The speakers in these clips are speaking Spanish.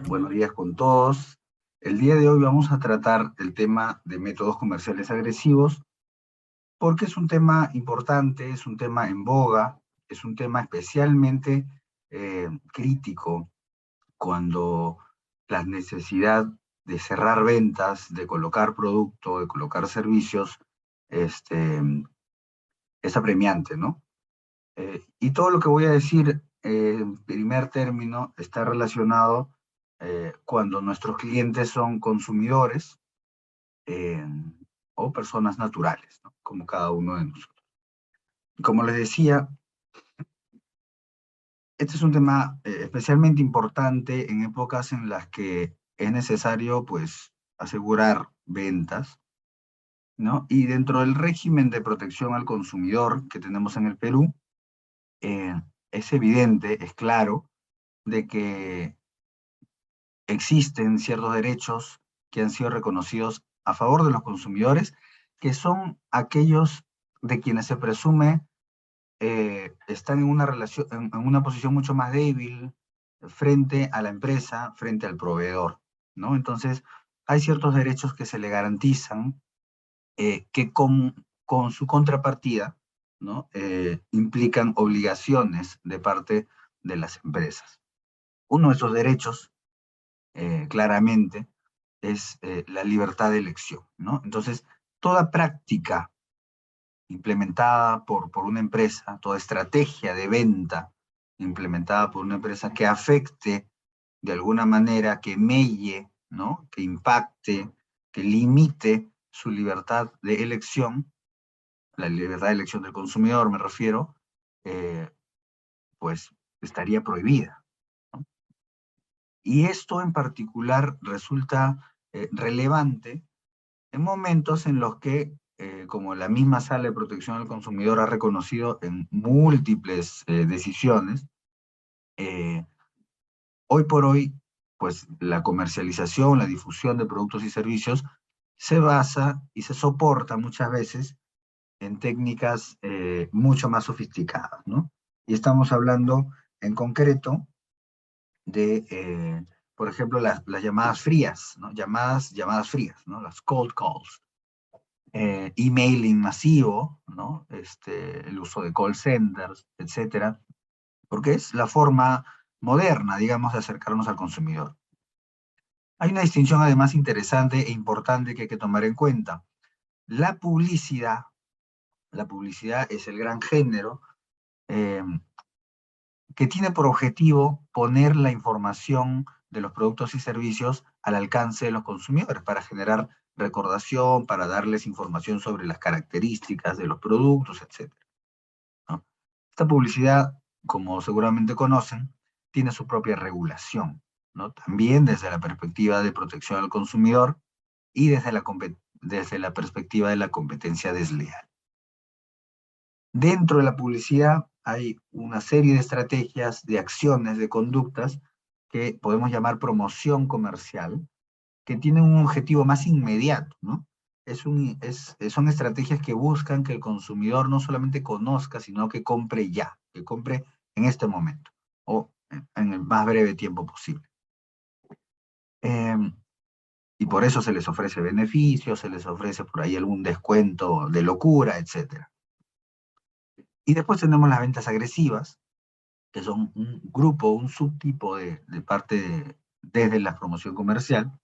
Buenos días con todos. El día de hoy vamos a tratar el tema de métodos comerciales agresivos porque es un tema importante, es un tema en boga, es un tema especialmente crítico cuando la necesidad de cerrar ventas, de colocar producto, de colocar servicios, este, es apremiante, ¿no? Y todo lo que voy a decir en primer término está relacionado cuando nuestros clientes son consumidores eh, o personas naturales, ¿no? Como cada uno de nosotros. Como les decía, este es un tema especialmente importante en épocas en las que es necesario, pues, asegurar ventas, ¿no? Y dentro del régimen de protección al consumidor que tenemos en el Perú, eh, es evidente, es claro, de que existen ciertos derechos que han sido reconocidos a favor de los consumidores, que son aquellos de quienes se presume están en una relación, en una posición mucho más débil frente a la empresa, frente al proveedor, ¿no? Entonces, hay ciertos derechos que se le garantizan que con su contrapartida, ¿no? Implican obligaciones de parte de las empresas. Uno de esos derechos claramente, es la libertad de elección, ¿no? Entonces, toda práctica implementada por una empresa, toda estrategia de venta implementada por una empresa que afecte de alguna manera, que melle, ¿no? Que impacte, que limite su libertad de elección, la libertad de elección del consumidor me refiero, eh, pues estaría prohibida, ¿no? Y esto en particular resulta relevante en momentos en los que, como la misma Sala de Protección al Consumidor ha reconocido en múltiples decisiones, eh, hoy por hoy, pues la comercialización, la difusión de productos y servicios se basa y se soporta muchas veces en técnicas mucho más sofisticadas, ¿no? Y estamos hablando en concreto de, por ejemplo, las llamadas frías, ¿no? Llamadas frías, ¿no? Las cold calls, emailing masivo, ¿no? El uso de call centers, etcétera, porque es la forma moderna, digamos, de acercarnos al consumidor. Hay una distinción además interesante e importante que hay que tomar en cuenta. La publicidad, la publicidad es el gran género eh, que tiene por objetivo poner la información de los productos y servicios al alcance de los consumidores para generar recordación, para darles información sobre las características de los productos, etcétera, ¿no? Esta publicidad, como seguramente conocen, tiene su propia regulación, ¿no? También desde la perspectiva de protección al consumidor y desde la perspectiva de la competencia desleal. Dentro de la publicidad hay una serie de estrategias, de acciones, de conductas que podemos llamar promoción comercial, que tienen un objetivo más inmediato, ¿no? Son estrategias que buscan que el consumidor no solamente conozca, sino que compre ya, que compre en este momento o en el más breve tiempo posible. Eh, y por eso se les ofrece beneficios, se les ofrece por ahí algún descuento de locura, etcétera. Y después tenemos las ventas agresivas, que son un grupo, un subtipo de parte desde la promoción comercial,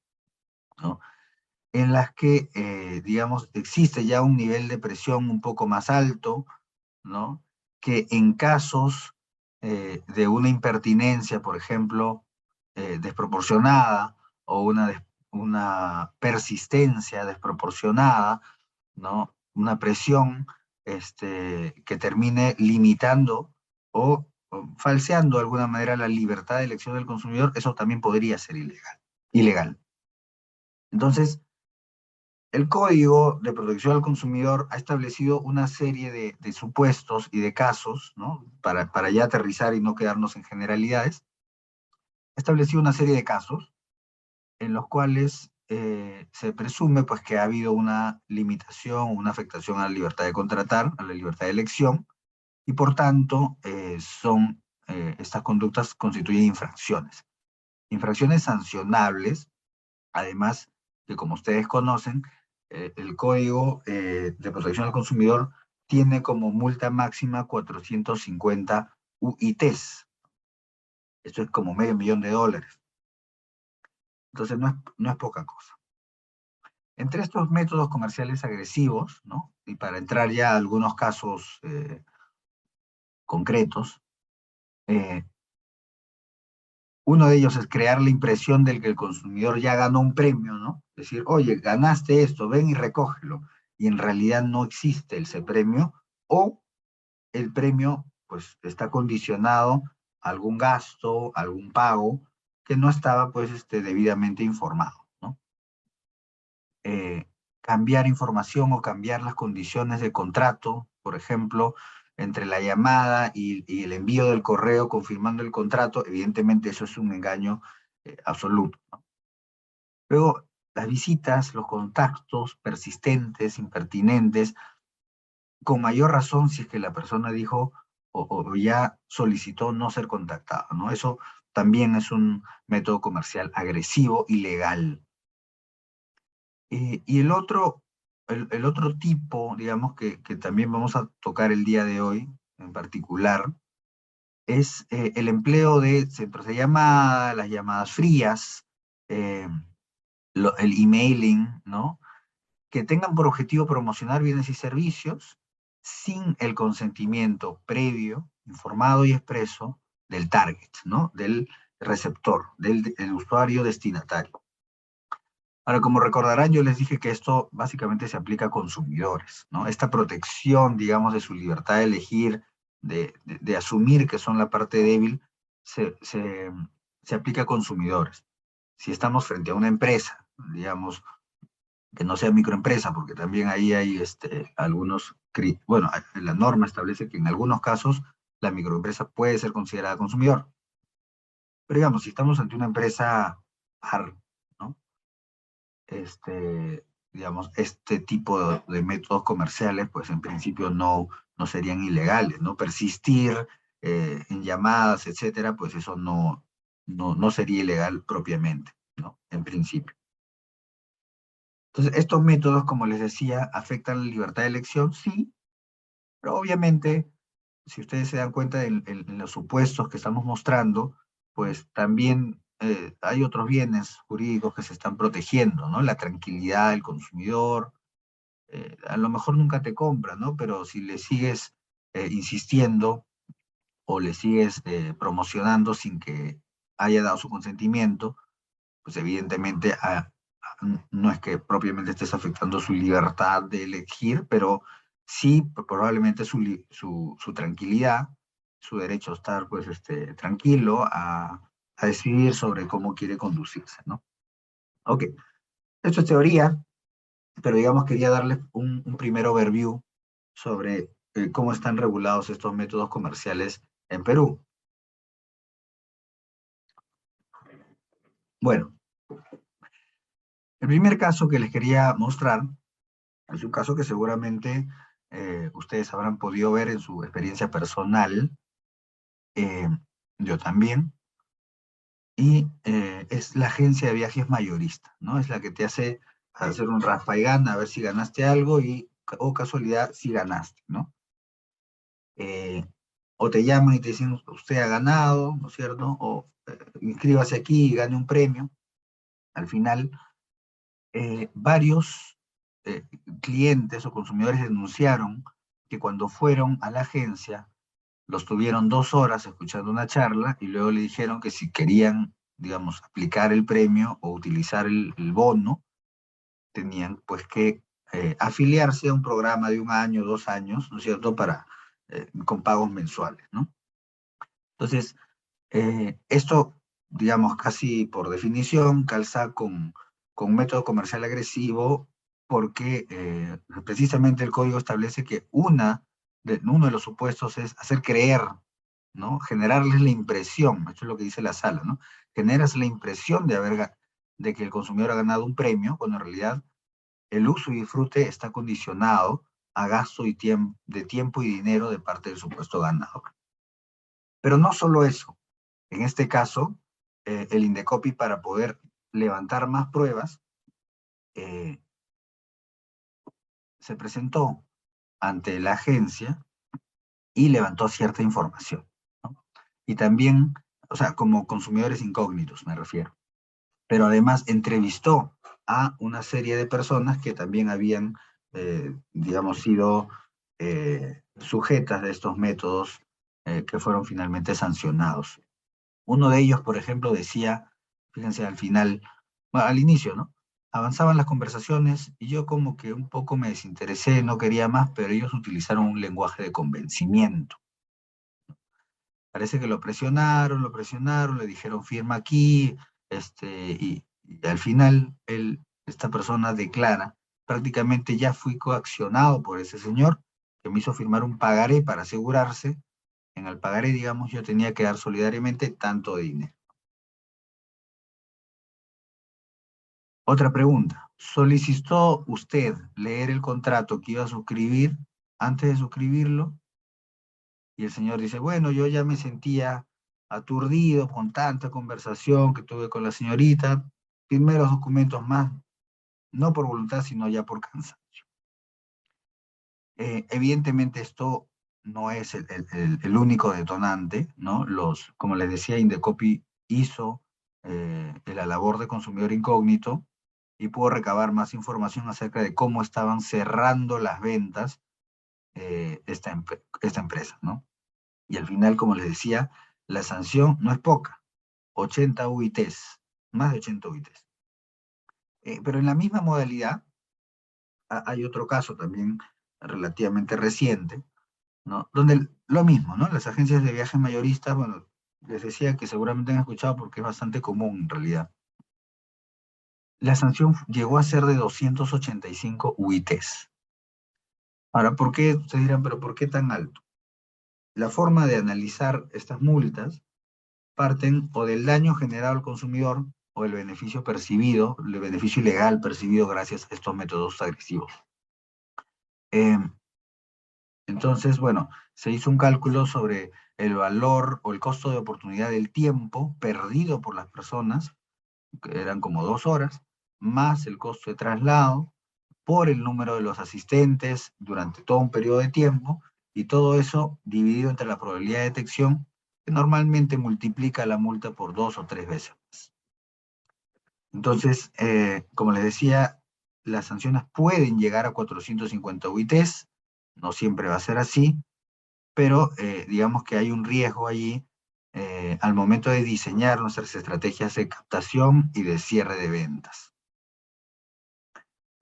¿no? En las que, digamos, existe ya un nivel de presión un poco más alto, ¿no? Que en casos de una impertinencia, por ejemplo, desproporcionada o una persistencia desproporcionada, ¿no? Una presión que termine limitando o falseando de alguna manera la libertad de elección del consumidor, eso también podría ser ilegal. Entonces, el Código de Protección al Consumidor ha establecido una serie de supuestos y de casos, ¿no? Para ya aterrizar y no quedarnos en generalidades, ha establecido una serie de casos en los cuales se presume pues, que ha habido una limitación, una afectación a la libertad de contratar, a la libertad de elección, y por tanto estas conductas constituyen infracciones. Infracciones sancionables, además que como ustedes conocen, el Código de Protección al Consumidor tiene como multa máxima 450 UITs. Esto es como $500,000. Entonces no es poca cosa. Entre estos métodos comerciales agresivos, ¿no? Y para entrar ya a algunos casos concretos, uno de ellos es crear la impresión de que el consumidor ya ganó un premio, ¿no? Decir, oye, ganaste esto, ven y recógelo. Y en realidad no existe ese premio, o el premio pues está condicionado a algún gasto, algún pago, que no estaba pues debidamente informado, ¿no? Cambiar información o cambiar las condiciones de contrato, por ejemplo, entre la llamada y el envío del correo confirmando el contrato, evidentemente eso es un engaño absoluto, ¿no? Luego, las visitas, los contactos persistentes, impertinentes, con mayor razón si es que la persona dijo o ya solicitó no ser contactada, ¿no? Eso también es un método comercial agresivo y legal. Y el otro tipo, digamos, que también vamos a tocar el día de hoy en particular, es el empleo de centros de llamada, las llamadas frías, eh, el emailing, ¿no? Que tengan por objetivo promocionar bienes y servicios sin el consentimiento previo, informado y expreso del target, ¿no? Del receptor, del usuario destinatario. Ahora, como recordarán, yo les dije que esto básicamente se aplica a consumidores, ¿no? Esta protección, digamos, de su libertad de elegir, de asumir que son la parte débil, se aplica a consumidores. Si estamos frente a una empresa, digamos, que no sea microempresa, porque también ahí hay algunos, bueno, la norma establece que en algunos casos la microempresa puede ser considerada consumidor. Pero digamos, si estamos ante una empresa PAR, ¿no? Digamos, este tipo de métodos comerciales, pues en principio no serían ilegales, ¿no? Persistir en llamadas, etcétera, pues eso no sería ilegal propiamente, ¿no? En principio. Entonces, estos métodos, como les decía, afectan la libertad de elección, sí, pero obviamente, si ustedes se dan cuenta en los supuestos que estamos mostrando, pues también hay otros bienes jurídicos que se están protegiendo, ¿no? La tranquilidad del consumidor, a lo mejor nunca te compra, ¿no? Pero si le sigues insistiendo o le sigues promocionando sin que haya dado su consentimiento, pues evidentemente no es que propiamente estés afectando su libertad de elegir, pero sí probablemente su tranquilidad, su derecho a estar pues tranquilo, a decidir sobre cómo quiere conducirse, ¿no? Ok, esto es teoría, pero digamos quería darles un primer overview sobre cómo están regulados estos métodos comerciales en Perú. Bueno, el primer caso que les quería mostrar es un caso que seguramente ustedes habrán podido ver en su experiencia personal, eh, yo también, y es la agencia de viajes mayorista, ¿no? Es la que te hace hacer un raspa y gana, a ver si ganaste algo o casualidad, si ganaste, ¿no? O te llaman y te dicen, usted ha ganado, ¿no es cierto? O inscríbase aquí y gane un premio. Al final, varios clientes o consumidores denunciaron que cuando fueron a la agencia, los tuvieron 2 horas escuchando una charla y luego le dijeron que si querían, digamos, aplicar el premio o utilizar el bono, tenían pues que afiliarse a un programa de 1 año, 2 años, ¿no es cierto?, con pagos mensuales, ¿no? Entonces, esto, digamos, casi por definición, calza con método comercial agresivo porque precisamente el código establece que uno de los supuestos es hacer creer, ¿no? Generarles la impresión, esto es lo que dice la sala, ¿no? Generas la impresión de que el consumidor ha ganado un premio, cuando en realidad el uso y disfrute está condicionado a gasto de tiempo y dinero de parte del supuesto ganador. Pero no solo eso. En este caso, el Indecopi, para poder levantar más pruebas, se presentó ante la agencia y levantó cierta información, ¿no? Y también, o sea, como consumidores incógnitos me refiero, pero además entrevistó a una serie de personas que también habían, digamos, sido sujetas de estos métodos que fueron finalmente sancionados. Uno de ellos, por ejemplo, decía, fíjense al final, bueno, al inicio, ¿no? Avanzaban las conversaciones y yo como que un poco me desinteresé, no quería más, pero ellos utilizaron un lenguaje de convencimiento. Parece que lo presionaron, le dijeron firma aquí, y al final esta persona declara, prácticamente ya fui coaccionado por ese señor que me hizo firmar un pagaré para asegurarse. En el pagaré, digamos, yo tenía que dar solidariamente tanto de dinero. Otra pregunta. ¿Solicitó usted leer el contrato que iba a suscribir antes de suscribirlo? Y el señor dice, bueno, yo ya me sentía aturdido con tanta conversación que tuve con la señorita. Firmé los documentos más, no por voluntad, sino ya por cansancio. Evidentemente esto no es el único detonante, ¿no? Como les decía, Indecopi hizo la labor de consumidor incógnito y pudo recabar más información acerca de cómo estaban cerrando las ventas esta empresa, ¿no? Y al final, como les decía, la sanción no es poca, 80 UITs, más de 80 UITs. Pero en la misma modalidad hay otro caso también relativamente reciente, ¿no? Donde lo mismo, ¿no? Las agencias de viajes mayoristas, bueno, les decía que seguramente han escuchado porque es bastante común en realidad. La sanción llegó a ser de 285 UITs. Ahora, ¿por qué? Ustedes dirán, pero ¿por qué tan alto? La forma de analizar estas multas parten o del daño generado al consumidor o el beneficio percibido, el beneficio ilegal percibido gracias a estos métodos agresivos. Eh, entonces, bueno, se hizo un cálculo sobre el valor o el costo de oportunidad del tiempo perdido por las personas, que eran como 2 horas, más el costo de traslado, por el número de los asistentes durante todo un periodo de tiempo, y todo eso dividido entre la probabilidad de detección, que normalmente multiplica la multa por 2 o 3 veces más. Entonces, como les decía, las sanciones pueden llegar a 450 UITs, no siempre va a ser así, pero digamos que hay un riesgo allí al momento de diseñar nuestras estrategias de captación y de cierre de ventas.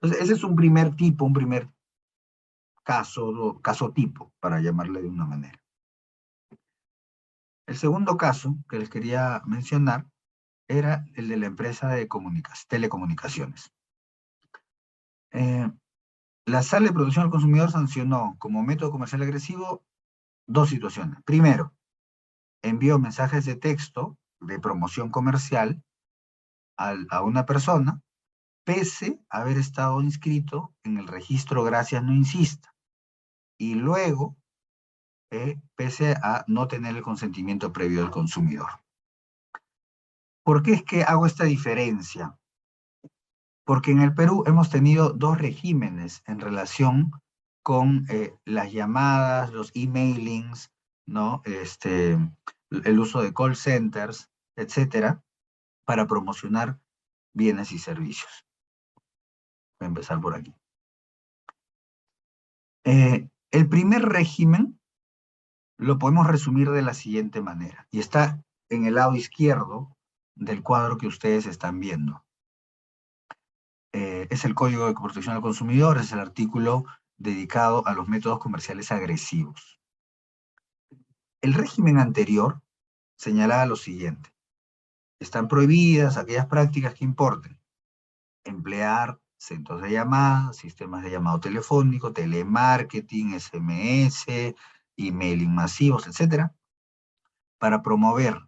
Entonces, ese es un primer tipo, un primer caso tipo, para llamarle de una manera. El segundo caso que les quería mencionar era el de la empresa de telecomunicaciones. La Sala de Protección al Consumidor sancionó como método comercial agresivo 2 situaciones. Primero, envió mensajes de texto de promoción comercial a una persona, pese a haber estado inscrito en el registro Gracias No Insista, y luego, pese a no tener el consentimiento previo del consumidor. ¿Por qué es que hago esta diferencia? Porque en el Perú hemos tenido dos regímenes en relación con las llamadas, los emailings, ¿no? El uso de call centers, etcétera, para promocionar bienes y servicios. Voy a empezar por aquí. El primer régimen lo podemos resumir de la siguiente manera, y está en el lado izquierdo del cuadro que ustedes están viendo. Es el Código de Protección al Consumidor, es el artículo dedicado a los métodos comerciales agresivos. El régimen anterior señalaba lo siguiente: están prohibidas aquellas prácticas que importen emplear centros de llamada, sistemas de llamado telefónico, telemarketing, SMS, emailing masivos, etcétera, para promover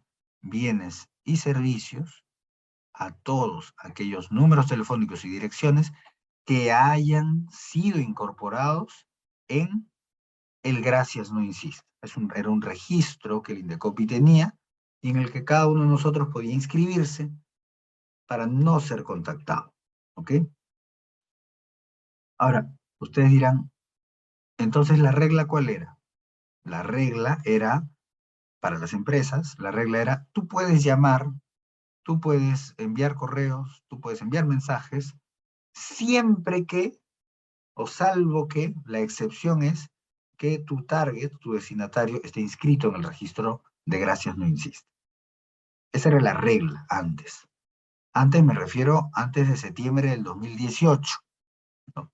bienes y servicios a todos aquellos números telefónicos y direcciones que hayan sido incorporados en el Gracias No Insista. Era un registro que el Indecopi tenía y en el que cada uno de nosotros podía inscribirse para no ser contactado, ¿ok? Ahora, ustedes dirán, entonces, ¿la regla cuál era? La regla era, para las empresas, la regla era, tú puedes llamar, tú puedes enviar correos, tú puedes enviar mensajes, siempre que, o salvo que, la excepción es que tu target, tu destinatario, esté inscrito en el registro de Gracias No Insiste. Esa era la regla antes. Antes me refiero antes de septiembre del 2018, ¿no?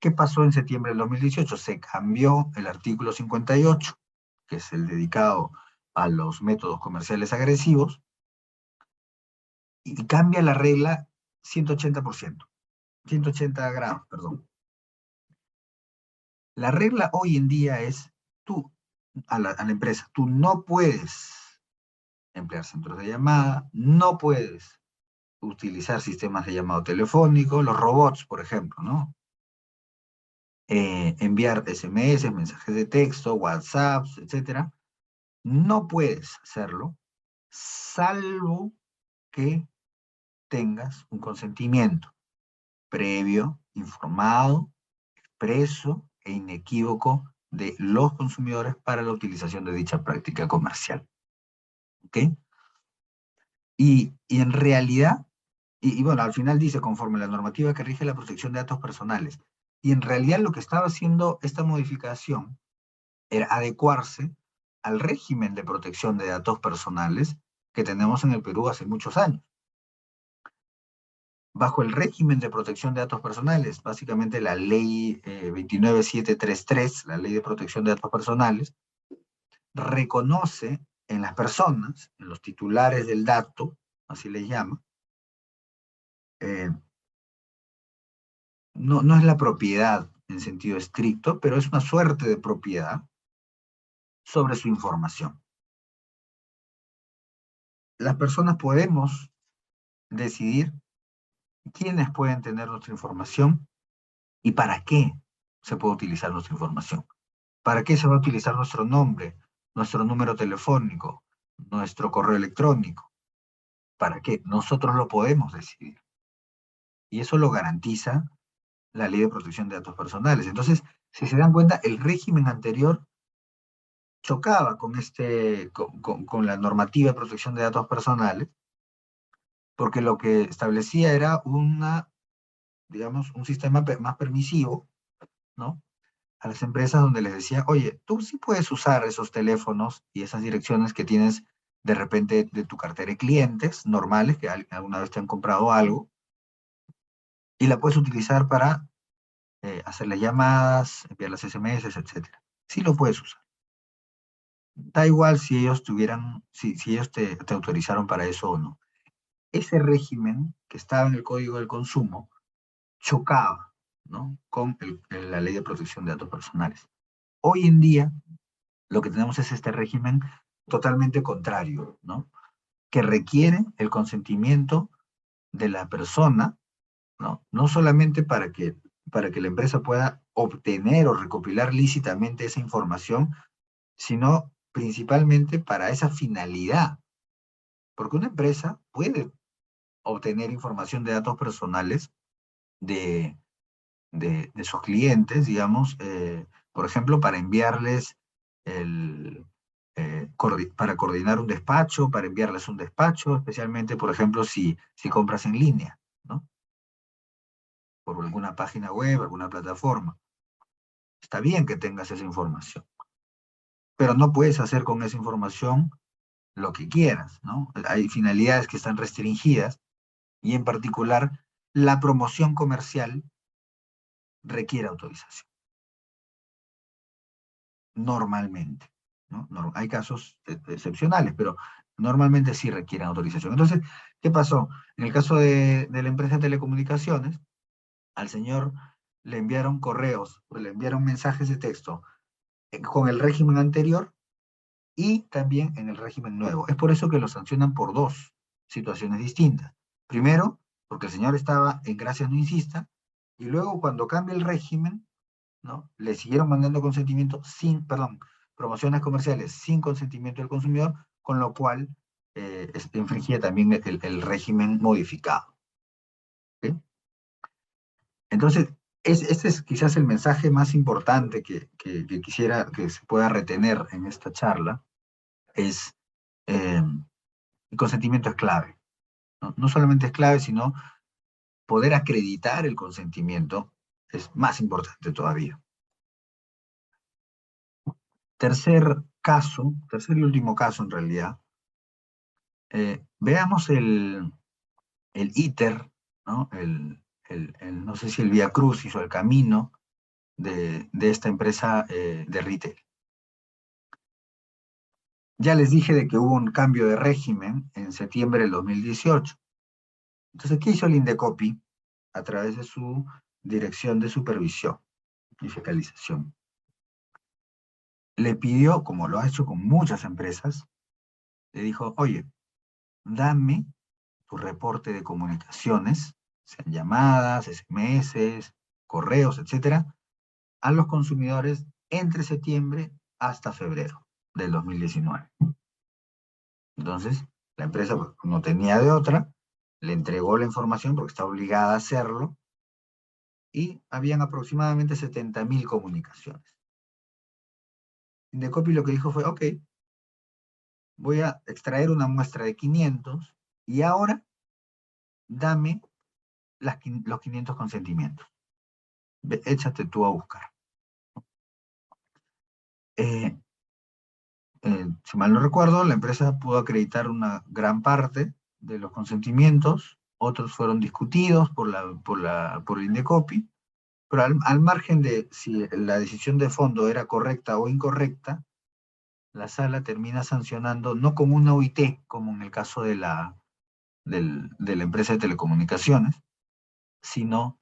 ¿Qué pasó en septiembre del 2018? Se cambió el artículo 58, que es el dedicado a los métodos comerciales agresivos, y cambia la regla 180%, 180 grados, perdón. La regla hoy en día es, tú, a la empresa, tú no puedes emplear centros de llamada, no puedes utilizar sistemas de llamado telefónico, los robots, por ejemplo, ¿no? Enviar SMS, mensajes de texto, WhatsApps, etcétera. No puedes hacerlo, salvo que tengas un consentimiento previo, informado, expreso e inequívoco de los consumidores para la utilización de dicha práctica comercial. ¿Ok? Y en realidad, y bueno, al final dice, conforme a la normativa que rige la protección de datos personales, y en realidad lo que estaba haciendo esta modificación era adecuarse al régimen de protección de datos personales que tenemos en el Perú hace muchos años. Bajo el régimen de protección de datos personales, básicamente la ley 29733, la ley de protección de datos personales, reconoce en las personas, en los titulares del dato, así les llama, eh, no es la propiedad en sentido estricto, pero es una suerte de propiedad sobre su información. Las personas podemos decidir quiénes pueden tener nuestra información y para qué se puede utilizar nuestra información. ¿Para qué se va a utilizar nuestro nombre, nuestro número telefónico, nuestro correo electrónico? ¿Para qué? Nosotros lo podemos decidir. Y eso lo garantiza la Ley de Protección de Datos Personales. Entonces, si se dan cuenta, el régimen anterior chocaba con la normativa de protección de datos personales, porque lo que establecía era digamos, un sistema más permisivo, ¿no? A las empresas donde les decía, oye, tú sí puedes usar esos teléfonos y esas direcciones que tienes de repente de tu cartera de clientes normales, que alguna vez te han comprado algo, y la puedes utilizar para hacerle llamadas, enviar las SMS, etcétera. Sí lo puedes usar. Da igual si ellos si ellos te autorizaron para eso o no. Ese régimen que estaba en el Código del Consumo chocaba, ¿no? Con la Ley de Protección de Datos Personales. Hoy en día, lo que tenemos es este régimen totalmente contrario, ¿no? Que requiere el consentimiento de la persona, ¿no? No solamente para que la empresa pueda obtener o recopilar lícitamente esa información, sino principalmente para esa finalidad. Porque una empresa puede obtener información de datos personales de, de sus clientes, digamos, por ejemplo, para enviarles para coordinar un despacho, para enviarles un despacho, especialmente, por ejemplo, si compras en línea, ¿no? Por alguna página web, alguna plataforma. Está bien que tengas esa información, pero no puedes hacer con esa información lo que quieras, ¿no? Hay finalidades que están restringidas y en particular la promoción comercial requiere autorización, normalmente, ¿no? Hay casos excepcionales, pero normalmente sí requieren autorización. Entonces, ¿qué pasó? En el caso de la empresa de telecomunicaciones, al señor le enviaron correos, le enviaron mensajes de texto con el régimen anterior y también en el régimen nuevo. Es por eso que lo sancionan por dos situaciones distintas. Primero, porque el señor estaba en Gracias No Insista, y luego cuando cambia el régimen, ¿no? Le siguieron mandando promociones comerciales sin consentimiento del consumidor, con lo cual infringía también el régimen modificado. ¿Sí? Entonces, este es quizás el mensaje más importante que quisiera que se pueda retener en esta charla, es el consentimiento es clave. ¿No? No solamente es clave, sino poder acreditar el consentimiento es más importante todavía. Tercer caso, tercer y último caso en realidad, veamos el íter, ¿no? No sé si el Vía Crucis o el camino de esta empresa de retail. Ya les dije de que hubo un cambio de régimen en septiembre del 2018. Entonces, ¿qué hizo el Indecopi a través de su dirección de supervisión y fiscalización? Le pidió, como lo ha hecho con muchas empresas, le dijo, oye, dame tu reporte de comunicaciones, sean llamadas, SMS, correos, etcétera, a los consumidores entre septiembre hasta febrero del 2019. Entonces, la empresa pues, no tenía de otra, le entregó la información porque está obligada a hacerlo, y habían aproximadamente 70.000 comunicaciones. Indecopi lo que dijo fue, ok, voy a extraer una muestra de 500 y ahora dame los 500 consentimientos. Échate tú a buscar. Si mal no recuerdo, la empresa pudo acreditar una gran parte de los consentimientos, otros fueron discutidos por el Indecopi, pero al margen de si la decisión de fondo era correcta o incorrecta, la sala termina sancionando no con una OIT, como en el caso de la empresa de telecomunicaciones, sino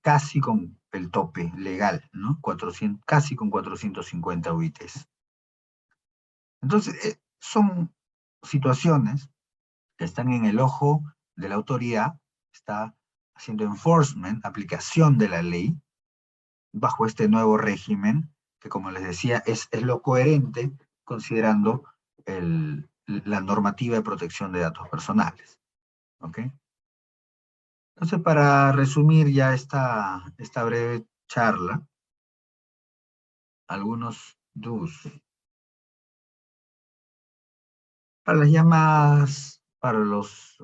casi con el tope legal, ¿no? Casi con 450 OITs. Entonces, son situaciones que están en el ojo de la autoridad, está haciendo enforcement, aplicación de la ley, bajo este nuevo régimen, que como les decía, es lo coherente considerando la normativa de protección de datos personales. ¿Ok? Entonces, para resumir ya esta breve charla, algunos do's. Para las llamadas, para los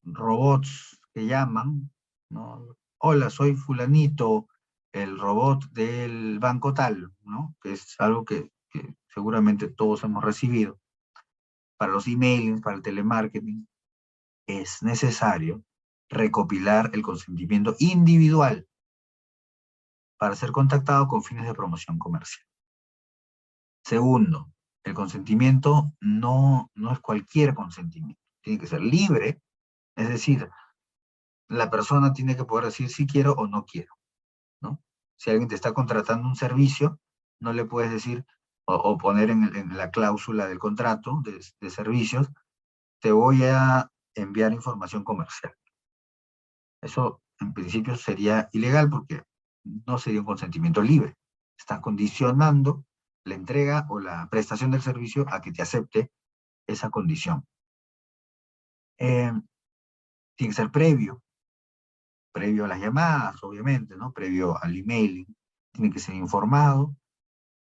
robots que llaman, ¿no? Hola, soy fulanito, el robot del banco tal, ¿no? Que es algo que seguramente todos hemos recibido. Para los emails, para el telemarketing, es necesario recopilar el consentimiento individual para ser contactado con fines de promoción comercial. Segundo, el consentimiento no es cualquier consentimiento, tiene que ser libre, es decir, la persona tiene que poder decir si quiero o no quiero, ¿no? Si alguien te está contratando un servicio, no le puedes decir o poner en la cláusula del contrato de servicios, te voy a enviar información comercial. Eso en principio sería ilegal porque no sería un consentimiento libre. Estás condicionando la entrega o la prestación del servicio a que te acepte esa condición. Tiene que ser previo a las llamadas, obviamente, ¿no? Previo al emailing, tiene que ser informado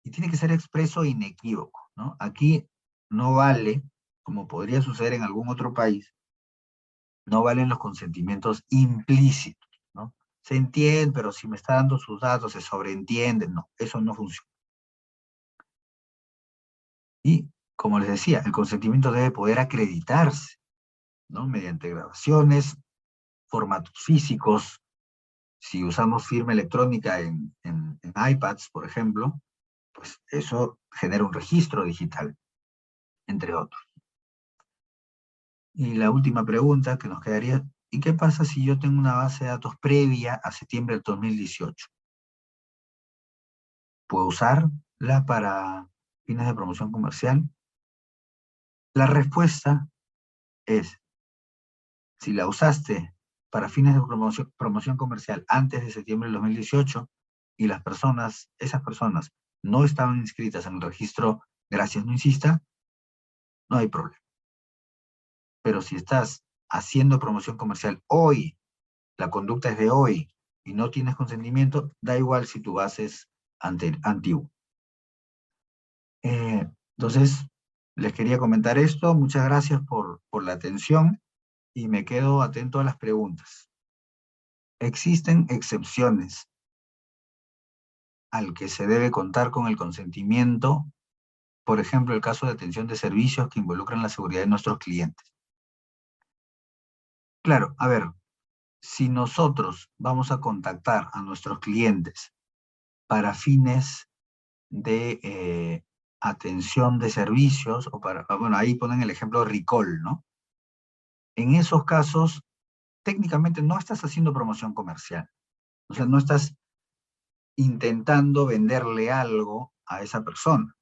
y tiene que ser expreso e inequívoco, ¿no? Aquí no vale, como podría suceder en algún otro país, no valen los consentimientos implícitos, ¿no? Se entiende, pero si me está dando sus datos, se sobreentiende, no, eso no funciona. Y, como les decía, el consentimiento debe poder acreditarse, ¿no? Mediante grabaciones, formatos físicos. Si usamos firma electrónica en iPads, por ejemplo, pues eso genera un registro digital, entre otros. Y la última pregunta que nos quedaría, ¿y qué pasa si yo tengo una base de datos previa a septiembre del 2018? ¿Puedo usarla para fines de promoción comercial? La respuesta es, si la usaste para fines de promoción comercial antes de septiembre del 2018 y esas personas no estaban inscritas en el registro Gracias No Insista, no hay problema. Pero si estás haciendo promoción comercial hoy, la conducta es de hoy, y no tienes consentimiento, da igual si tu base es antigua. Entonces, les quería comentar esto. Muchas gracias por la atención y me quedo atento a las preguntas. Existen excepciones al que se debe contar con el consentimiento, por ejemplo, el caso de atención de servicios que involucran la seguridad de nuestros clientes. Claro, a ver, si nosotros vamos a contactar a nuestros clientes para fines de atención de servicios, o para, bueno, ahí ponen el ejemplo de recall, ¿no? En esos casos, técnicamente no estás haciendo promoción comercial. O sea, no estás intentando venderle algo a esa persona.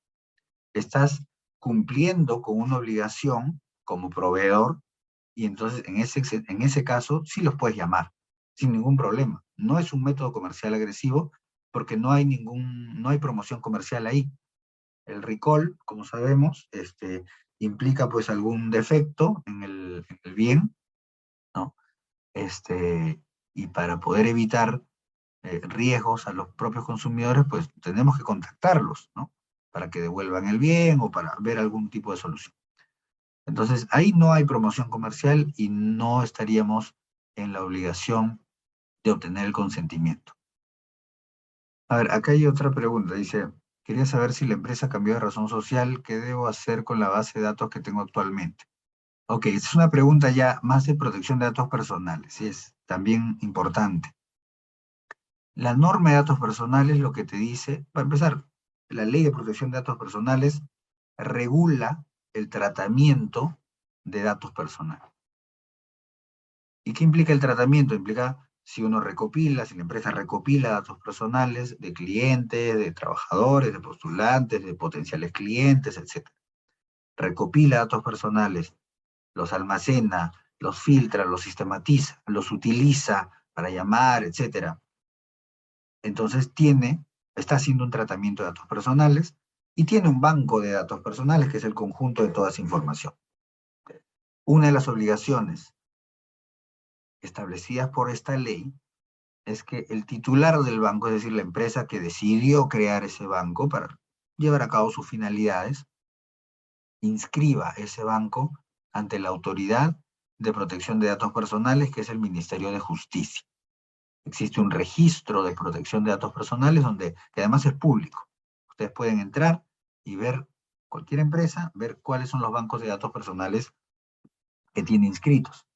Estás cumpliendo con una obligación como proveedor y entonces en ese caso sí los puedes llamar sin ningún problema. No es un método comercial agresivo porque no hay promoción comercial ahí. El recall, como sabemos, implica pues algún defecto en el bien, ¿no? Y para poder evitar riesgos a los propios consumidores, pues tenemos que contactarlos, ¿no? Para que devuelvan el bien o para ver algún tipo de solución. Entonces, ahí no hay promoción comercial y no estaríamos en la obligación de obtener el consentimiento. A ver, acá hay otra pregunta. Dice, quería saber si la empresa cambió de razón social, ¿qué debo hacer con la base de datos que tengo actualmente? Ok, esta es una pregunta ya más de protección de datos personales, y es también importante. La norma de datos personales lo que te dice, para empezar, la ley de protección de datos personales regula el tratamiento de datos personales. ¿Y qué implica el tratamiento? Implica si uno recopila, si la empresa recopila datos personales de clientes, de trabajadores, de postulantes, de potenciales clientes, etc. Recopila datos personales, los almacena, los filtra, los sistematiza, los utiliza para llamar, etc. Entonces está haciendo un tratamiento de datos personales y tiene un banco de datos personales que es el conjunto de toda esa información. Una de las obligaciones establecidas por esta ley es que el titular del banco, es decir, la empresa que decidió crear ese banco para llevar a cabo sus finalidades, inscriba ese banco ante la Autoridad de Protección de Datos Personales, que es el Ministerio de Justicia. Existe un registro de protección de datos personales que además es público. Ustedes pueden entrar y ver cualquier empresa, ver cuáles son los bancos de datos personales que tiene inscritos.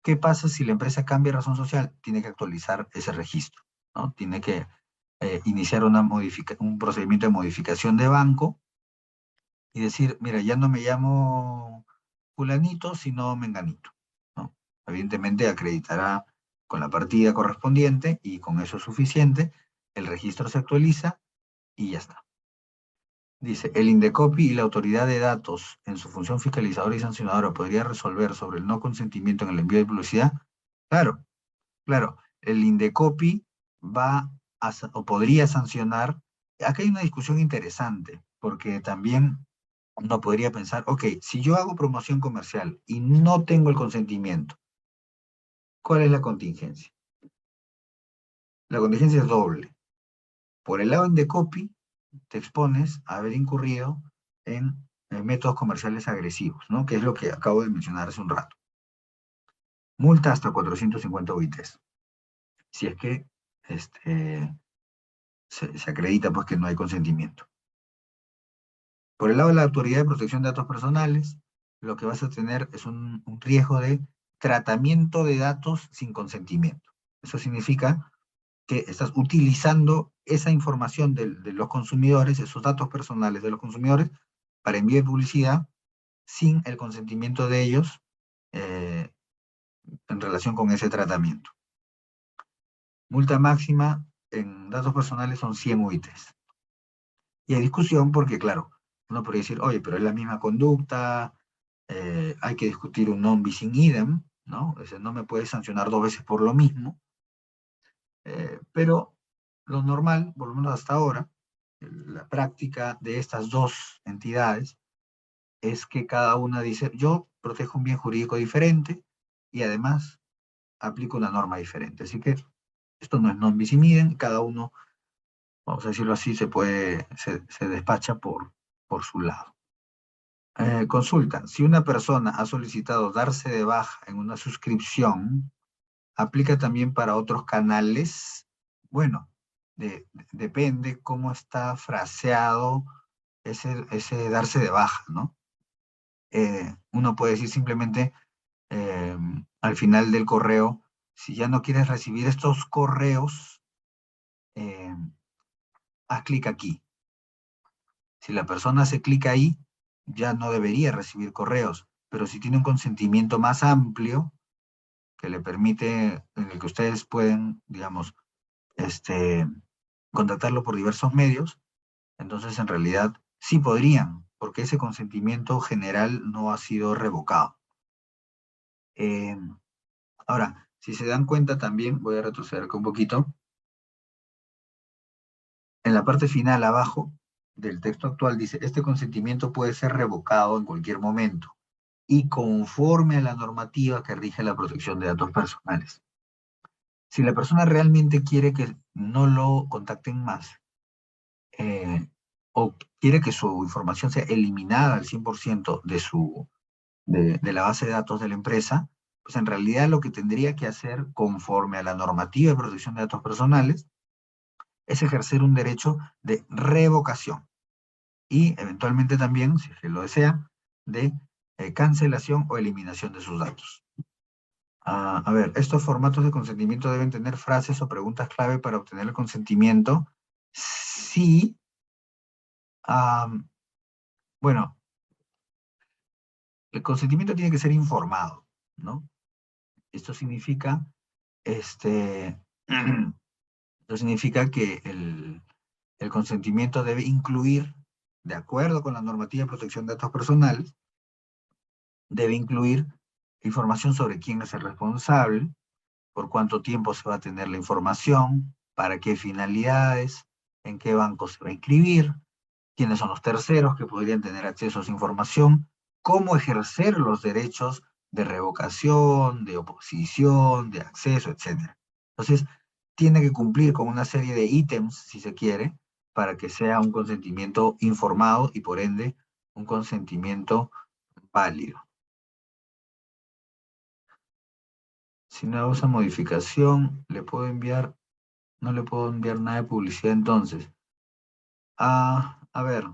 ¿Qué pasa si la empresa cambia de razón social? Tiene que actualizar ese registro, ¿no? Tiene que iniciar un procedimiento de modificación de banco y decir, mira, ya no me llamo fulanito, sino menganito, ¿no? Evidentemente acreditará con la partida correspondiente y con eso es suficiente, el registro se actualiza y ya está. Dice, el INDECOPI y la autoridad de datos en su función fiscalizadora y sancionadora podría resolver sobre el no consentimiento en el envío de publicidad. Claro, claro, el INDECOPI o podría sancionar. Acá hay una discusión interesante, porque también uno podría pensar, ok, si yo hago promoción comercial y no tengo el consentimiento, ¿cuál es la contingencia? La contingencia es doble. Por el lado de copy, te expones a haber incurrido en métodos comerciales agresivos, ¿no? Que es lo que acabo de mencionar hace un rato. Multa hasta 450 UITs. Si es que se acredita pues que no hay consentimiento. Por el lado de la Autoridad de Protección de Datos Personales, lo que vas a tener es un riesgo de tratamiento de datos sin consentimiento. Eso significa que estás utilizando esa información de los consumidores, esos datos personales de los consumidores, para enviar publicidad sin el consentimiento de ellos eh, en relación con ese tratamiento. Multa máxima en datos personales son 100 UITs. Y hay discusión porque, claro, uno podría decir, oye, pero es la misma conducta, hay que discutir un non bis in idem, ¿no? O sea, no me puedes sancionar 2 veces por lo mismo, pero lo normal, por lo menos hasta ahora, la práctica de estas dos entidades es que cada una dice, yo protejo un bien jurídico diferente y además aplico una norma diferente. Así que esto no es non bis in idem, cada uno, vamos a decirlo así, se despacha por su lado. Consulta, si una persona ha solicitado darse de baja en una suscripción, ¿aplica también para otros canales? Bueno, depende cómo está fraseado ese darse de baja, ¿no? Uno puede decir simplemente al final del correo, si ya no quieres recibir estos correos, eh, haz clic aquí. Si la persona hace clic ahí, ya no debería recibir correos, pero si tiene un consentimiento más amplio, que le permite, en el que ustedes pueden, digamos, contactarlo por diversos medios, entonces en realidad sí podrían, porque ese consentimiento general no ha sido revocado. Eh, Ahora, si se dan cuenta también, voy a retroceder un poquito, en la parte final abajo del texto actual dice, este consentimiento puede ser revocado en cualquier momento y conforme a la normativa que rige la protección de datos personales. Si la persona realmente quiere que no lo contacten más, o quiere que su información sea eliminada al 100% de la base de datos de la empresa, pues en realidad lo que tendría que hacer conforme a la normativa de protección de datos personales es ejercer un derecho de revocación y eventualmente también, si se lo desea, de cancelación o eliminación de sus datos. A ver, estos formatos de consentimiento deben tener frases o preguntas clave para obtener el consentimiento. Sí, bueno, el consentimiento tiene que ser informado, ¿no? Esto significa, esto significa que el consentimiento debe incluir, de acuerdo con la normativa de protección de datos personales, debe incluir información sobre quién es el responsable, por cuánto tiempo se va a tener la información, para qué finalidades, en qué banco se va a inscribir, quiénes son los terceros que podrían tener acceso a esa información, cómo ejercer los derechos de revocación, de oposición, de acceso, etc. Entonces, tiene que cumplir con una serie de ítems, si se quiere, para que sea un consentimiento informado y por ende un consentimiento válido. Si no hago esa modificación, no le puedo enviar nada de publicidad entonces. A ver,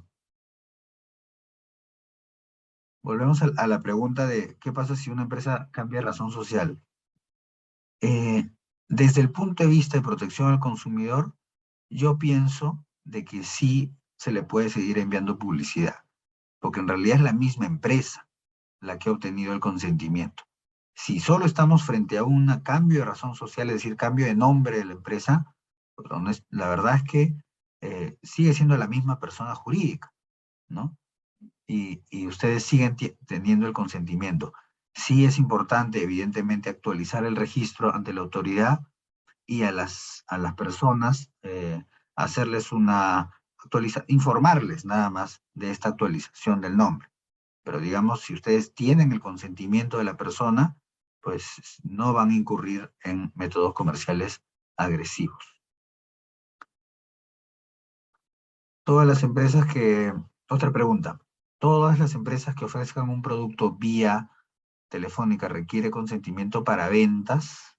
volvemos a la pregunta de qué pasa si una empresa cambia de razón social. Eh, Desde el punto de vista de protección al consumidor, yo pienso de que sí se le puede seguir enviando publicidad, porque en realidad es la misma empresa la que ha obtenido el consentimiento. Si solo estamos frente a un cambio de razón social, es decir, cambio de nombre de la empresa, pues, la verdad es que sigue siendo la misma persona jurídica, ¿no? Y ustedes siguen teniendo el consentimiento. Sí es importante, evidentemente, actualizar el registro ante la autoridad y a las personas hacerles informarles nada más de esta actualización del nombre. Pero digamos, si ustedes tienen el consentimiento de la persona, pues no van a incurrir en métodos comerciales agresivos. Todas las empresas otra pregunta, ¿todas las empresas que ofrezcan un producto vía telefónica requiere consentimiento para ventas?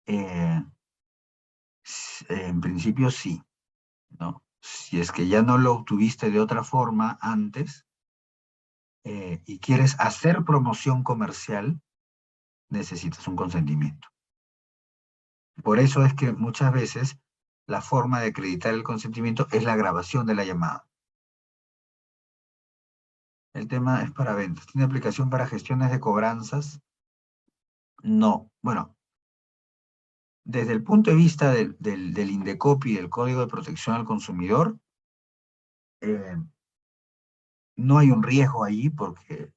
Eh, en principio sí, ¿no? Si es que ya no lo obtuviste de otra forma antes y quieres hacer promoción comercial, necesitas un consentimiento. Por eso es que muchas veces la forma de acreditar el consentimiento es la grabación de la llamada. El tema es para ventas. ¿Tiene aplicación para gestiones de cobranzas? No. Bueno, desde el punto de vista del INDECOPI, del Código de Protección al Consumidor, eh, no hay un riesgo ahí porque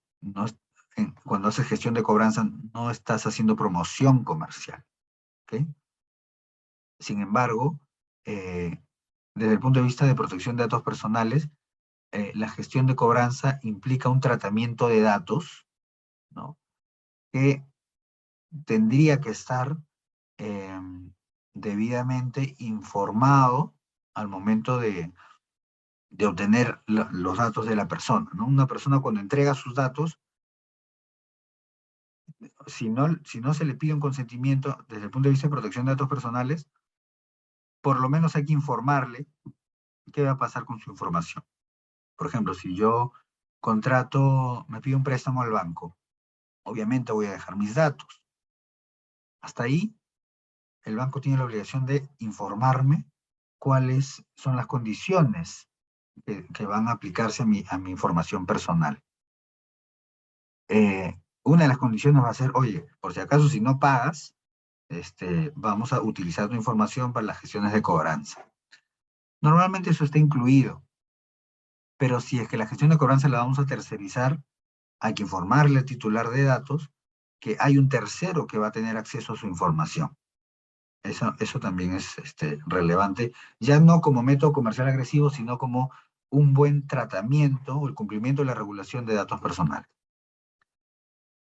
cuando haces gestión de cobranza no estás haciendo promoción comercial. ¿Okay? Sin embargo, desde el punto de vista de protección de datos personales, la gestión de cobranza implica un tratamiento de datos, ¿no? Que tendría que estar eh, debidamente informado al momento de obtener los datos de la persona, ¿no? Una persona cuando entrega sus datos, si no se le pide un consentimiento desde el punto de vista de protección de datos personales, por lo menos hay que informarle qué va a pasar con su información. Por ejemplo, si yo me pido un préstamo al banco, obviamente voy a dejar mis datos. Hasta ahí, el banco tiene la obligación de informarme cuáles son las condiciones que van a aplicarse a mi información personal. Una de las condiciones va a ser, oye, por si acaso si no pagas, vamos a utilizar tu información para las gestiones de cobranza. Normalmente eso está incluido, pero si es que la gestión de cobranza la vamos a tercerizar, hay que informarle al titular de datos que hay un tercero que va a tener acceso a su información. Eso también es relevante, ya no como método comercial agresivo, sino como un buen tratamiento o el cumplimiento de la regulación de datos personales.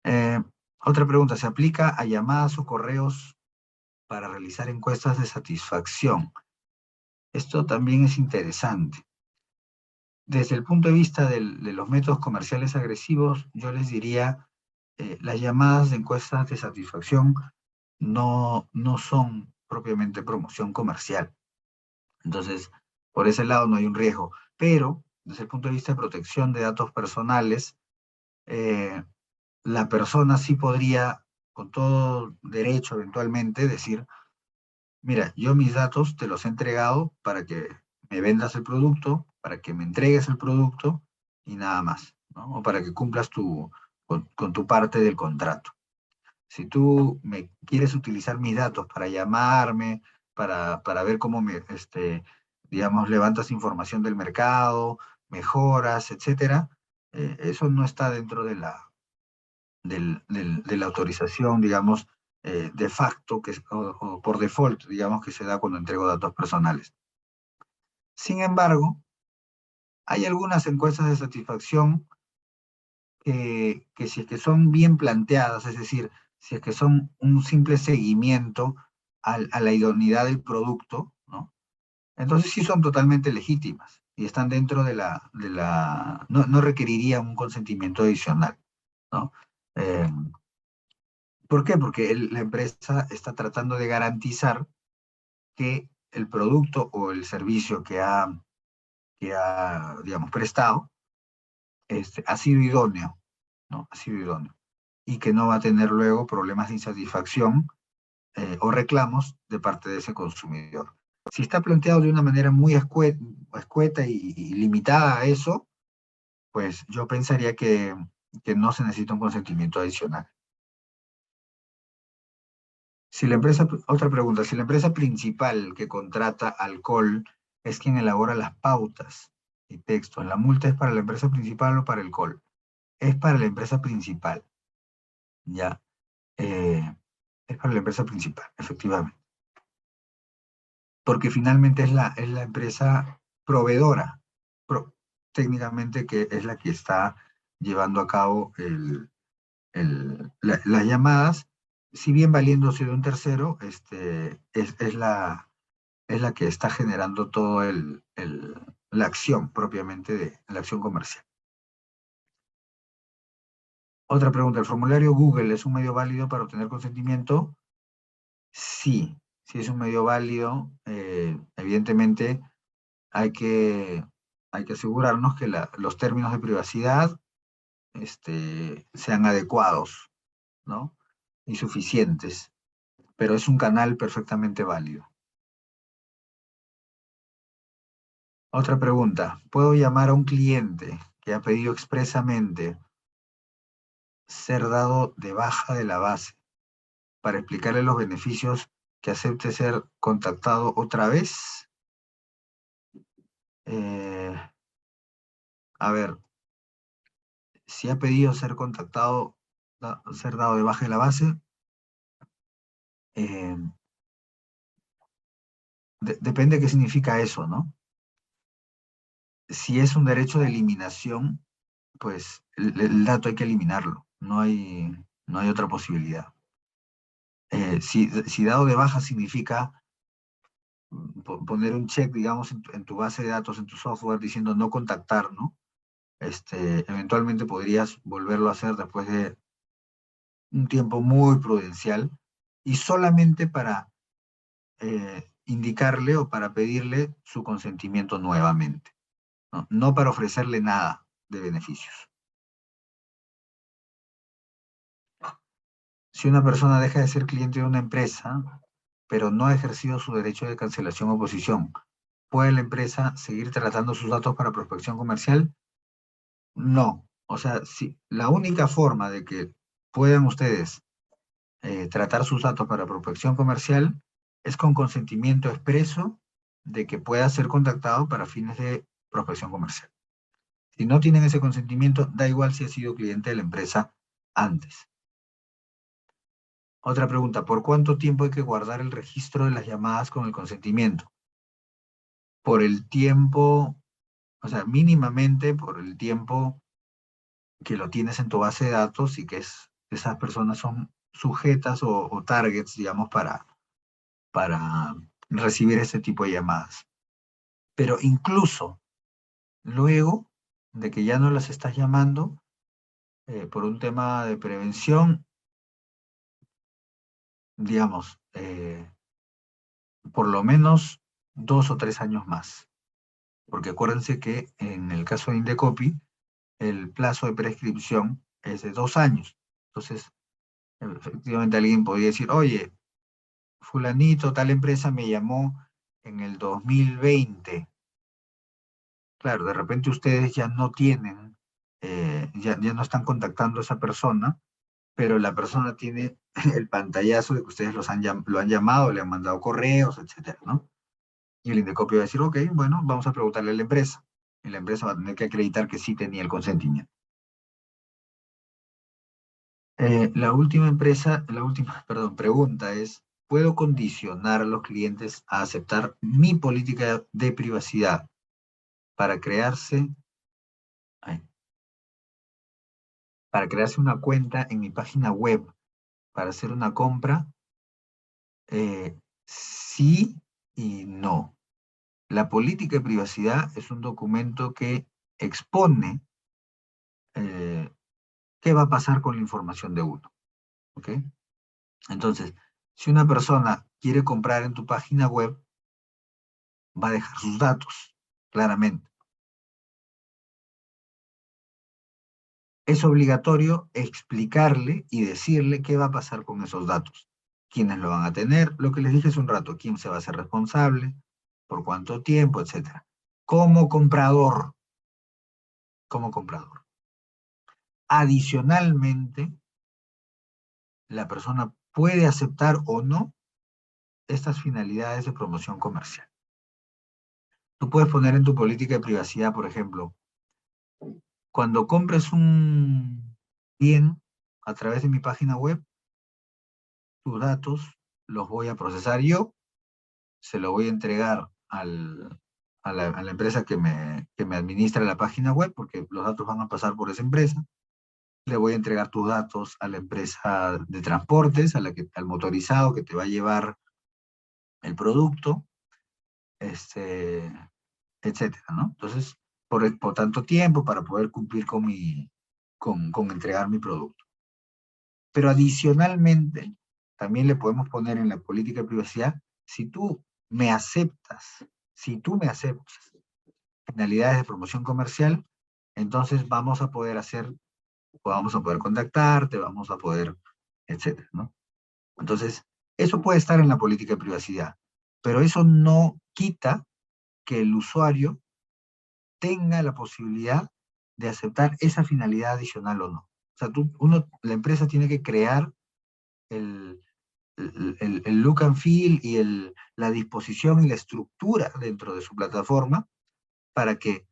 Eh, Otra pregunta, ¿se aplica a llamadas o correos para realizar encuestas de satisfacción? Esto también es interesante. Desde el punto de vista de los métodos comerciales agresivos, yo les diría, las llamadas de encuestas de satisfacción no son propiamente promoción comercial. Entonces, por ese lado no hay un riesgo. Pero, desde el punto de vista de protección de datos personales, eh, la persona sí podría, con todo derecho eventualmente, decir, mira, yo mis datos te los he entregado para que me vendas el producto, para que me entregues el producto y nada más, ¿no? O para que cumplas con tu parte del contrato. Si tú me quieres utilizar mis datos para llamarme, para ver cómo digamos, levantas información del mercado, mejoras, etcétera, eso no está dentro de la autorización, digamos, de facto, o por default, digamos, que se da cuando entrego datos personales. Sin embargo, hay algunas encuestas de satisfacción que si es que son bien planteadas, es decir, si es que son un simple seguimiento a la idoneidad del producto, ¿no? Entonces sí son totalmente legítimas y están dentro no requeriría un consentimiento adicional, ¿no? Eh, ¿Por qué? Porque la empresa está tratando de garantizar que el producto o el servicio que ha digamos, prestado, ha sido idóneo, ¿no? Ha sido idóneo. Y que no va a tener luego problemas de insatisfacción o reclamos de parte de ese consumidor. Si está planteado de una manera muy escueta y limitada a eso, pues yo pensaría que no se necesita un consentimiento adicional. Si la empresa, otra pregunta, si la empresa principal que contrata alcohol es quien elabora las pautas y textos, ¿la multa es para la empresa principal o para el alcohol? Es para la empresa principal, ¿ya? Es para la empresa principal, efectivamente. Porque finalmente es la empresa proveedora, pro- técnicamente que es la que está llevando a cabo las llamadas, si bien valiéndose de un tercero, es la que está generando todo la acción propiamente de la acción comercial. Otra pregunta, ¿el formulario Google es un medio válido para obtener consentimiento? Sí, sí es un medio válido. Evidentemente hay que, hay que asegurarnos que los términos de privacidad sean adecuados, ¿no? Y suficientes, pero es un canal perfectamente válido. Otra pregunta, ¿puedo llamar a un cliente que ha pedido expresamente ser dado de baja de la base para explicarle los beneficios que acepte ser contactado otra vez? Eh, a ver, si ha pedido ser contactado, ser dado de baja de la base, eh, depende de qué significa eso, ¿no? si es un derecho de eliminación, pues el dato hay que eliminarlo. No hay otra posibilidad. Si dado de baja significa poner un check, digamos, en tu base de datos, en tu software, diciendo no contactar, ¿no? Eventualmente podrías volverlo a hacer después de un tiempo muy prudencial y solamente para indicarle o para pedirle su consentimiento nuevamente, ¿no? No para ofrecerle nada de beneficios. Si una persona deja de ser cliente de una empresa, pero no ha ejercido su derecho de cancelación o oposición, ¿puede la empresa seguir tratando sus datos para prospección comercial? No. O sea, si, la única forma de que puedan ustedes tratar sus datos para prospección comercial es con consentimiento expreso de que pueda ser contactado para fines de prospección comercial. Si no tienen ese consentimiento, da igual si ha sido cliente de la empresa antes. Otra pregunta, ¿por cuánto tiempo hay que guardar el registro de las llamadas con el consentimiento? Por el tiempo, o sea, mínimamente por el tiempo que lo tienes en tu base de datos y que esas personas son sujetas o targets, digamos, para recibir ese tipo de llamadas. Pero incluso luego de que ya no las estás llamando, por un tema de prevención, digamos, por lo menos 2 o 3 años más. Porque acuérdense que en el caso de Indecopi, el plazo de prescripción es de 2 años. Entonces, efectivamente alguien podría decir, oye, fulanito, tal empresa me llamó en el 2020. Claro, de repente ustedes ya no tienen, ya no están contactando a esa persona, pero la persona tiene el pantallazo de que ustedes lo han llamado, le han mandado correos, etcétera, ¿no? Y el Indecopio va a decir, ok, bueno, vamos a preguntarle a la empresa. Y la empresa va a tener que acreditar que sí tenía el consentimiento. La última pregunta es, ¿puedo condicionar a los clientes a aceptar mi política de privacidad para crearse, ay, para crearse una cuenta en mi página web para hacer una compra? Sí y no. La política de privacidad es un documento que expone eh, qué va a pasar con la información de uno, ¿ok? Entonces, si una persona quiere comprar en tu página web, va a dejar sus datos, claramente. Es obligatorio explicarle y decirle qué va a pasar con esos datos, quiénes lo van a tener, lo que les dije hace un rato, quién se va a hacer responsable, por cuánto tiempo, etcétera. Como comprador, como comprador. Adicionalmente, la persona puede aceptar o no estas finalidades de promoción comercial. Tú puedes poner en tu política de privacidad, por ejemplo, cuando compres un bien a través de mi página web, tus datos los voy a procesar yo, se lo voy a entregar a la empresa que me administra la página web, porque los datos van a pasar por esa empresa. Le voy a entregar tus datos a la empresa de transportes, al motorizado que te va a llevar el producto, este, etcétera, ¿no? Entonces, por tanto tiempo para poder cumplir con entregar mi producto. Pero adicionalmente, también le podemos poner en la política de privacidad, si tú me aceptas, si tú me aceptas finalidades de promoción comercial, entonces vamos a poder contactarte, vamos a poder, etcétera, ¿no? Entonces, eso puede estar en la política de privacidad, pero eso no quita que el usuario tenga la posibilidad de aceptar esa finalidad adicional o no. O sea, la empresa tiene que crear el, el look and feel y la disposición y la estructura dentro de su plataforma para que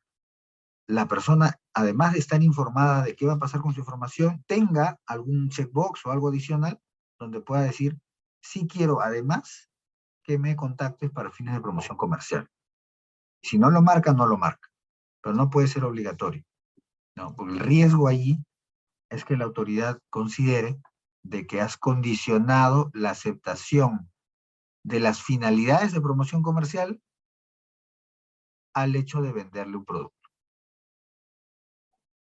la persona, además de estar informada de qué va a pasar con su información, tenga algún checkbox o algo adicional donde pueda decir, sí quiero además que me contactes para fines de promoción comercial. Si no lo marca, no lo marca. pero no puede ser obligatorio, ¿no? Porque el riesgo allí es que la autoridad considere de que has condicionado la aceptación de las finalidades de promoción comercial al hecho de venderle un producto.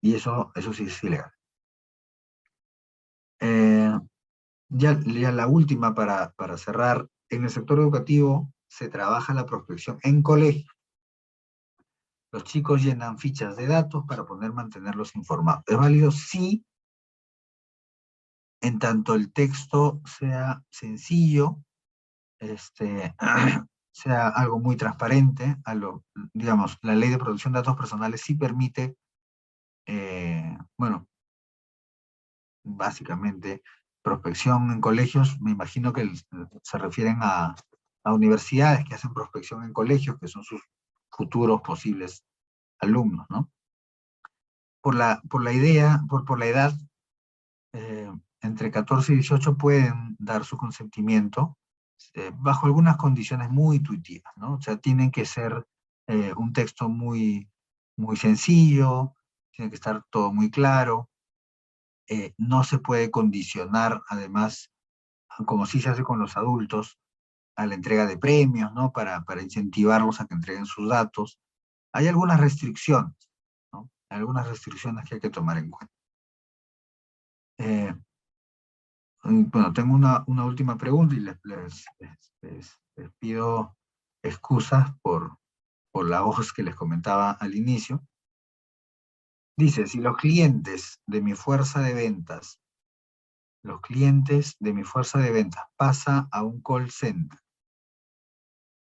Y eso sí es ilegal. Ya la última para cerrar. En el sector educativo se trabaja la prospección en colegio. Los chicos llenan fichas de datos para poder mantenerlos informados. ¿Es válido? Sí, en tanto el texto sea sencillo, sea algo muy transparente, digamos, la ley de protección de datos personales sí permite, bueno, básicamente, prospección en colegios. Me imagino que se refieren a universidades que hacen prospección en colegios, que son sus futuros posibles alumnos, ¿no? Por la idea, por la edad, eh, entre 14 y 18 pueden dar su consentimiento, bajo algunas condiciones muy intuitivas, ¿no? O sea, tienen que ser un texto muy sencillo, tiene que estar todo muy claro, no se puede condicionar, además, como sí se hace con los adultos, a la entrega de premios, ¿no? Para incentivarlos a que entreguen sus datos. Hay algunas restricciones, ¿no? Algunas restricciones que hay que tomar en cuenta. Bueno, tengo una última pregunta y les pido excusas por la voz que les comentaba al inicio. Dice, si los clientes de mi fuerza de ventas pasa a un call center,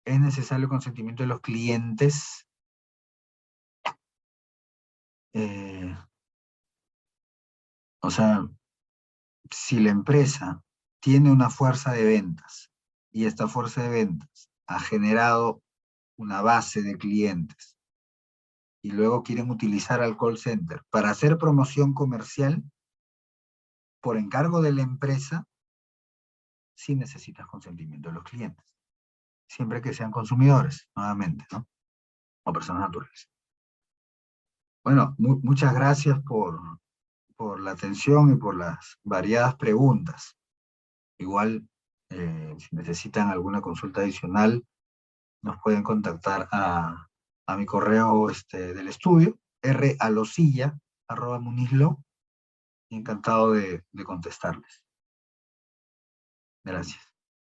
¿es necesario el consentimiento de los clientes? Eh, o sea, si la empresa tiene una fuerza de ventas y esta fuerza de ventas ha generado una base de clientes y luego quieren utilizar al call center para hacer promoción comercial por encargo de la empresa, sí necesitas consentimiento de los clientes, siempre que sean consumidores, nuevamente, ¿no? O personas naturales. Bueno, muchas gracias por la atención y por las variadas preguntas. Igual, si necesitan alguna consulta adicional, nos pueden contactar a mi correo del estudio, ralosilla@munizlo, encantado de contestarles. Gracias.